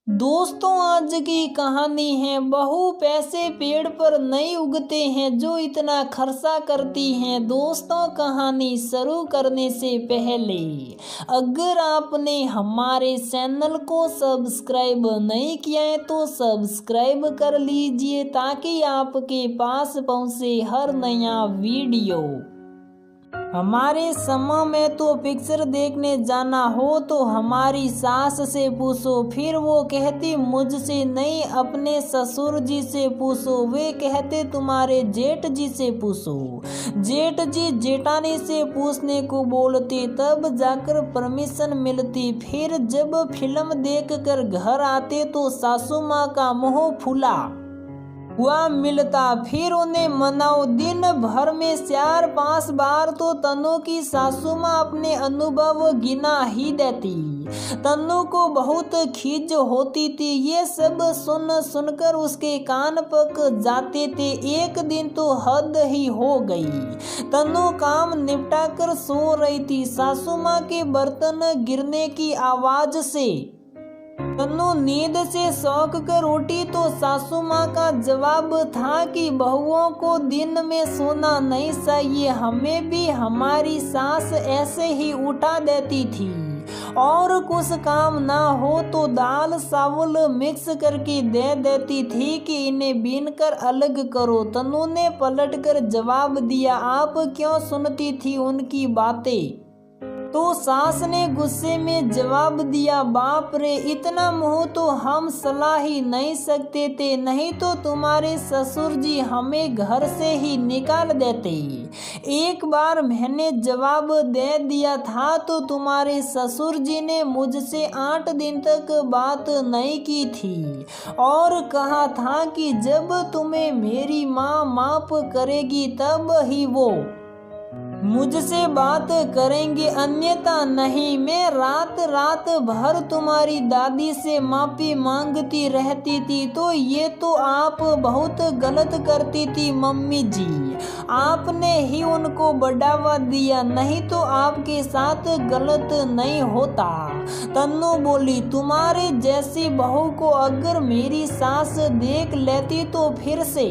दोस्तों, आज की कहानी है। बहू पैसे पेड़ पर नहीं उगते हैं जो इतना खर्चा करती हैं। दोस्तों, कहानी शुरू करने से पहले अगर आपने हमारे चैनल को सब्सक्राइब नहीं किया है तो सब्सक्राइब कर लीजिए ताकि आपके पास पहुंचे हर नया वीडियो। हमारे समय में तो पिक्चर देखने जाना हो तो हमारी सास से पूछो, फिर वो कहती मुझसे नहीं, अपने ससुर जी से पूछो, वे कहते तुम्हारे जेठ जी से पूछो। जेठ जी जेठानी से पूछने को बोलते, तब जाकर परमिशन मिलती। फिर जब फिल्म देखकर घर आते तो सासू माँ का मुंह फूला हुआ मिलता। फिर उन्हें मनाओ। दिन भर में 4-5 बार तो तनु की सासू माँ अपने अनुभव गिना ही देती। तनु को बहुत खीज होती थी। ये सब सुन सुनकर उसके कान पक जाते थे। एक दिन तो हद ही हो गई। तनु काम निपटा कर सो रही थी। सासू माँ के बर्तन गिरने की आवाज से तन्नू नींद से सौंक कर उठी तो सासू माँ का जवाब था कि बहुओं को दिन में सोना नहीं चाहिए। हमें भी हमारी सास ऐसे ही उठा देती थी और कुछ काम ना हो तो दाल चावल मिक्स करके दे देती थी कि इन्हें बीन कर अलग करो। तन्नू ने पलट कर जवाब दिया, आप क्यों सुनती थी उनकी बातें? तो सास ने गुस्से में जवाब दिया, बाप रे, इतना मुंह तो हम सला ही नहीं सकते थे, नहीं तो तुम्हारे ससुर जी हमें घर से ही निकाल देते। एक बार मैंने जवाब दे दिया था तो तुम्हारे ससुर जी ने मुझसे 8 दिन तक बात नहीं की थी और कहा था कि जब तुम्हें मेरी माँ माफ करेगी तब ही वो मुझसे बात करेंगे, अन्यथा नहीं। मैं रात रात भर तुम्हारी दादी से माफी मांगती रहती थी। तो ये तो आप बहुत गलत करती थी मम्मी जी, आपने ही उनको बढ़ावा दिया, नहीं तो आपके साथ गलत नहीं होता। तन्नू बोली, तुम्हारे जैसी बहू को अगर मेरी सास देख लेती तो फिर से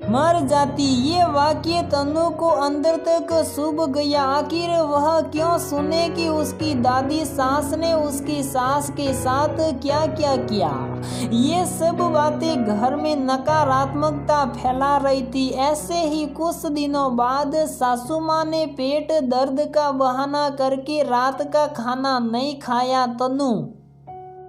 मर जाती। ये वाक्य तन्नू को अंदर तक चुभ गया। आखिर वह क्यों सुने कि उसकी दादी सास ने उसकी सास के साथ क्या क्या किया। ये सब बातें घर में नकारात्मकता फैला रही थी। ऐसे ही कुछ दिनों बाद सासू माँ ने पेट दर्द का बहाना करके रात का खाना नहीं खाया। तन्नू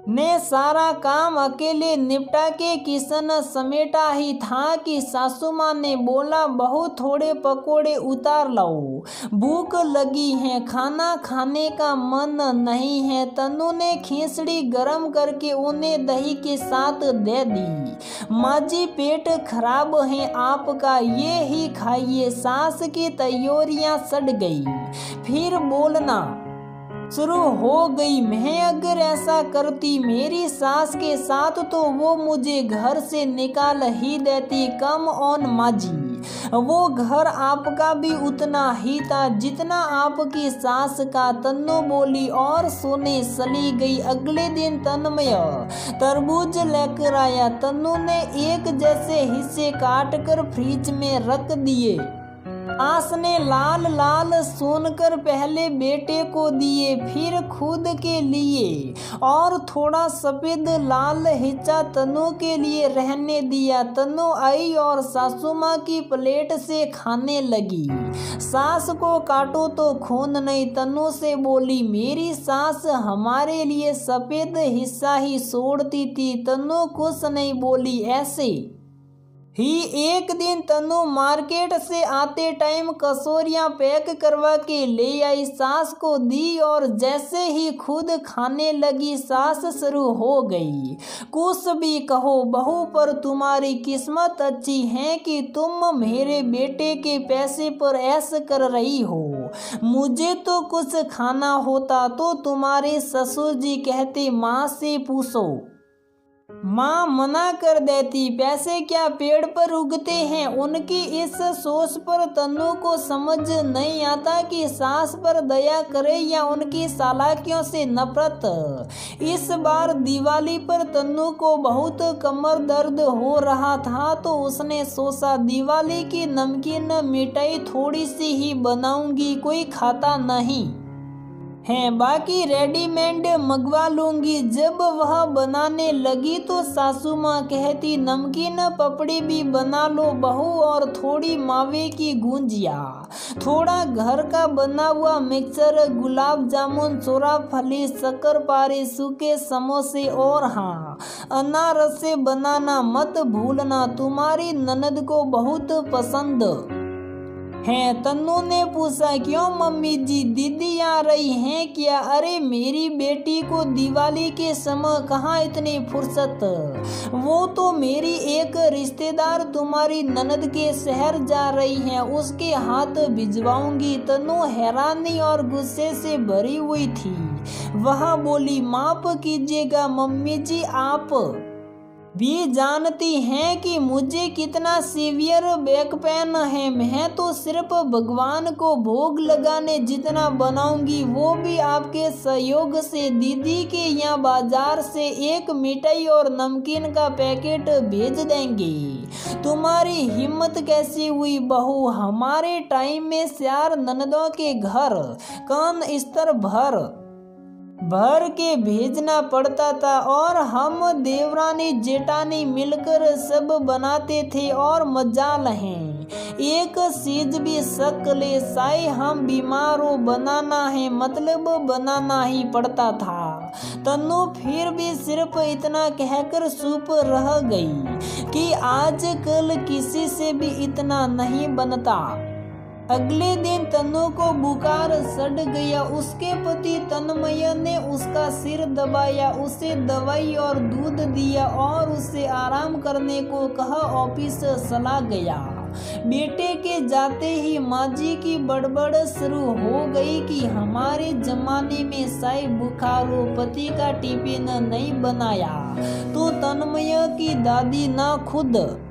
ने सारा काम अकेले निपटा के किचन समेटा ही था कि सासू माँ ने बोला, बहू थोड़े पकोड़े उतार लाओ, भूख लगी है, खाना खाने का मन नहीं है। तन्नू ने खिचड़ी गरम करके उन्हें दही के साथ दे दी। माँ जी, पेट खराब है आपका, ये ही खाइए। सास की तैयारियां सड़ गई। फिर बोलना शुरू हो गई, मैं अगर ऐसा करती मेरी सास के साथ तो वो मुझे घर से निकाल ही देती। कम ऑन माँ जी, वो घर आपका भी उतना ही था जितना आपकी सास का। तन्नू बोली और सोने चली गई। अगले दिन तन्मय तरबूज लेकर आया। तन्नू ने एक जैसे हिस्से काट कर फ्रिज में रख दिए। सास ने लाल लाल सुनकर पहले बेटे को दिए, फिर खुद के लिए और थोड़ा सफेद लाल हिस्सा तनु के लिए रहने दिया। तनु आई और सासू माँ की प्लेट से खाने लगी। सास को काटो तो खून नहीं। तनु से बोली, मेरी सास हमारे लिए सफेद हिस्सा ही छोड़ती थी। तनु कुछ नहीं बोली। ऐसे ही एक दिन तनु मार्केट से आते टाइम कचौरियाँ पैक करवा के ले आई, सास को दी और जैसे ही खुद खाने लगी सास शुरू हो गई, कुछ भी कहो बहू, पर तुम्हारी किस्मत अच्छी है कि तुम मेरे बेटे के पैसे पर ऐश कर रही हो। मुझे तो कुछ खाना होता तो तुम्हारे ससुर जी कहते माँ से पूछो। माँ मना कर देती, पैसे क्या पेड़ पर उगते हैं। उनकी इस सोच पर तन्नू को समझ नहीं आता कि सास पर दया करे या उनकी चालाकियों से नफरत। इस बार दिवाली पर तन्नू को बहुत कमर दर्द हो रहा था तो उसने सोचा दिवाली की नमकीन मिठाई थोड़ी सी ही बनाऊंगी, कोई खाता नहीं है, बाकी रेडीमेड मंगवा लूंगी। जब वह बनाने लगी तो सासू माँ कहती नमकीन पपड़ी भी बना लो बहू, और थोड़ी मावे की गुंजिया, थोड़ा घर का बना हुआ मिक्सर, गुलाब जामुन, चोराफली, शक्करपारे, सूखे समोसे और हाँ, अनारस से बनाना मत भूलना, तुम्हारी ननद को बहुत पसंद है। तन्नू ने पूछा क्यों मम्मी जी, दीदी आ रही हैं क्या। अरे मेरी बेटी को दिवाली के समय कहाँ इतनी फुर्सत, वो तो मेरी एक रिश्तेदार तुम्हारी ननद के शहर जा रही है, उसके हाथ भिजवाऊंगी। तन्नू हैरानी और गुस्से से भरी हुई थी। वह बोली माफ कीजिएगा मम्मी जी, आप भी जानती हैं कि मुझे कितना सीवियर बैक पेन है। मैं तो सिर्फ भगवान को भोग लगाने जितना बनाऊंगी, वो भी आपके सहयोग से। दीदी के यहाँ बाजार से एक मिठाई और नमकीन का पैकेट भेज देंगे। तुम्हारी हिम्मत कैसी हुई बहू, हमारे टाइम में 4 ननदों के घर कान स्तर भर के भेजना पड़ता था और हम देवरानी जेठानी मिलकर सब बनाते थे। और मजाल है एक चीज भी सकले साई हम बीमार हो, बनाना है मतलब बनाना ही पड़ता था। तन्नू फिर भी सिर्फ इतना कहकर चुप रह गई कि आजकल किसी से भी इतना नहीं बनता। अगले दिन तन्नू को बुखार चढ़ गया। उसके पति तन्मय ने उसका सिर दबाया, उसे दवाई और दूध दिया और उसे आराम करने को कहा। ऑफिस चला गया। बेटे के जाते ही माँ जी की बड़बड़ शुरू हो गई कि हमारे जमाने में शायद बुखार हो, पति का टिफिन नहीं बनाया तो तन्मय की दादी ना खुद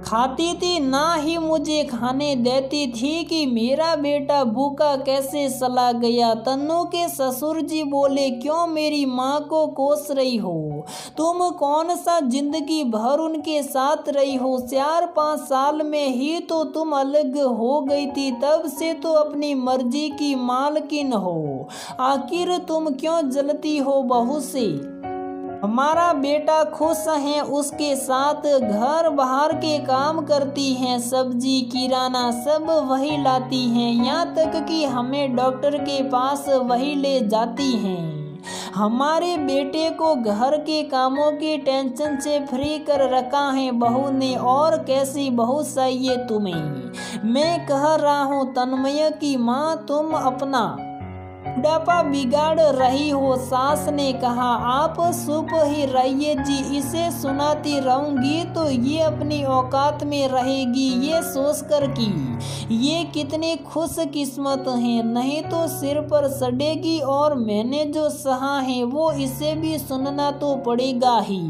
खाती थी ना ही मुझे खाने देती थी कि मेरा बेटा भूखा कैसे चला गया। तन्नू के ससुर जी बोले क्यों मेरी माँ को कोस रही हो, तुम कौन सा जिंदगी भर उनके साथ रही हो, 4-5 साल में ही तो तुम अलग हो गई थी, तब से तो अपनी मर्जी की मालकिन हो, आखिर तुम क्यों जलती हो बहू से। हमारा बेटा खुश है, उसके साथ घर बाहर के काम करती हैं, सब्जी किराना सब वही लाती हैं, यहाँ तक कि हमें डॉक्टर के पास वही ले जाती हैं। हमारे बेटे को घर के कामों की टेंशन से फ्री कर रखा है बहू ने। और कैसी बहू चाहिए तुम्हें, मैं कह रहा हूँ तन्मय की माँ, तुम अपना बुढ़ापा बिगाड़ रही हो। सास ने कहा आप चुप ही रहिए जी, इसे सुनाती रहूंगी तो ये अपनी औकात में रहेगी, ये सोचकर कि ये कितनी खुश किस्मत है, नहीं तो सिर पर सड़ेगी। और मैंने जो सहा है वो इसे भी सुनना तो पड़ेगा ही।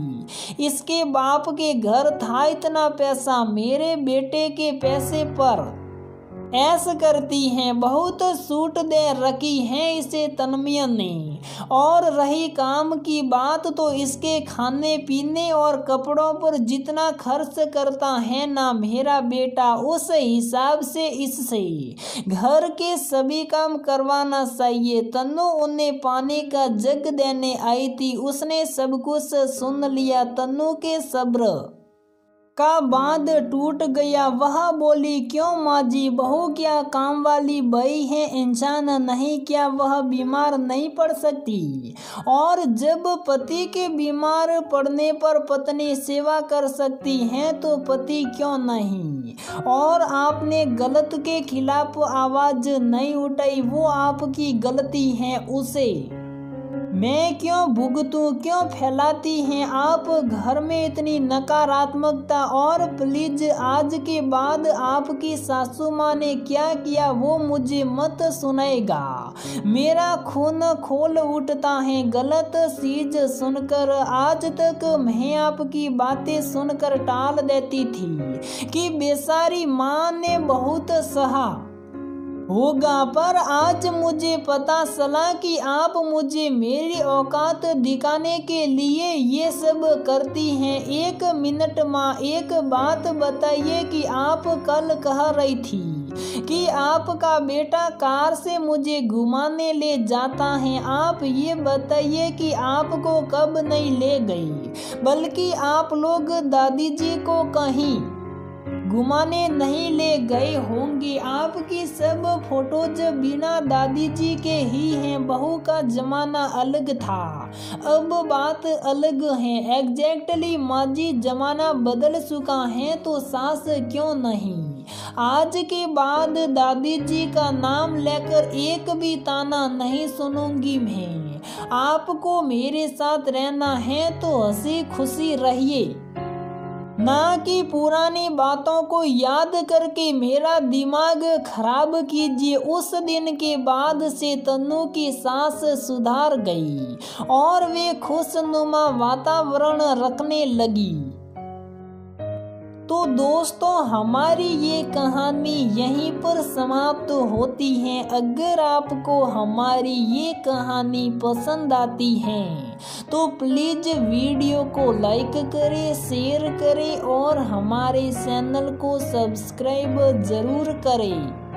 इसके बाप के घर था इतना पैसा, मेरे बेटे के पैसे पर ऐसा करती हैं, बहुत सूट दे रखी है इसे तन्मय ने। और रही काम की बात तो इसके खाने पीने और कपड़ों पर जितना खर्च करता है ना मेरा बेटा, उस हिसाब से इससे घर के सभी काम करवाना चाहिए। तन्नू उन्हें पानी का जग देने आई थी, उसने सब कुछ सुन लिया। तन्नू के सब्र का बांध टूट गया। वह बोली क्यों माँ जी, बहू क्या काम वाली बई है, इंसान नहीं क्या, वह बीमार नहीं पड़ सकती। और जब पति के बीमार पड़ने पर पत्नी सेवा कर सकती है तो पति क्यों नहीं। और आपने गलत के खिलाफ आवाज नहीं उठाई, वो आपकी गलती है। उसे मैं क्यों भुगतूं, क्यों फैलाती हैं आप घर में इतनी नकारात्मकता। और प्लीज आज के बाद आपकी सासू माँ ने क्या किया वो मुझे मत सुनाएगा। मेरा खून खोल उठता है गलत चीज सुनकर। आज तक मैं आपकी बातें सुनकर टाल देती थी कि बेचारी माँ ने बहुत सहा होगा, पर आज मुझे पता चला कि आप मुझे मेरी औकात दिखाने के लिए ये सब करती हैं। एक मिनट माँ, एक बात बताइए कि आप कल कह रही थी कि आपका बेटा कार से मुझे घुमाने ले जाता है। आप ये बताइए कि आपको कब नहीं ले गई, बल्कि आप लोग दादी जी को कहीं घुमाने नहीं ले गए होंगे। आपकी सब फोटोज बिना दादी जी के ही हैं। बहू का जमाना अलग था, अब बात अलग है। एग्जैक्टली माजी, जमाना बदल चुका है तो सास क्यों नहीं। आज के बाद दादी जी का नाम लेकर एक भी ताना नहीं सुनूंगी मैं। आपको मेरे साथ रहना है तो हंसी खुशी रहिए, ना कि पुरानी बातों को याद करके मेरा दिमाग खराब कीजिए। उस दिन के बाद से तन्नू की सांस सुधार गई और वे खुशनुमा वातावरण रखने लगी। तो दोस्तों, हमारी ये कहानी यहीं पर समाप्त होती है। अगर आपको हमारी ये कहानी पसंद आती है तो प्लीज वीडियो को लाइक करें, शेयर करें और हमारे चैनल को सब्सक्राइब जरूर करें।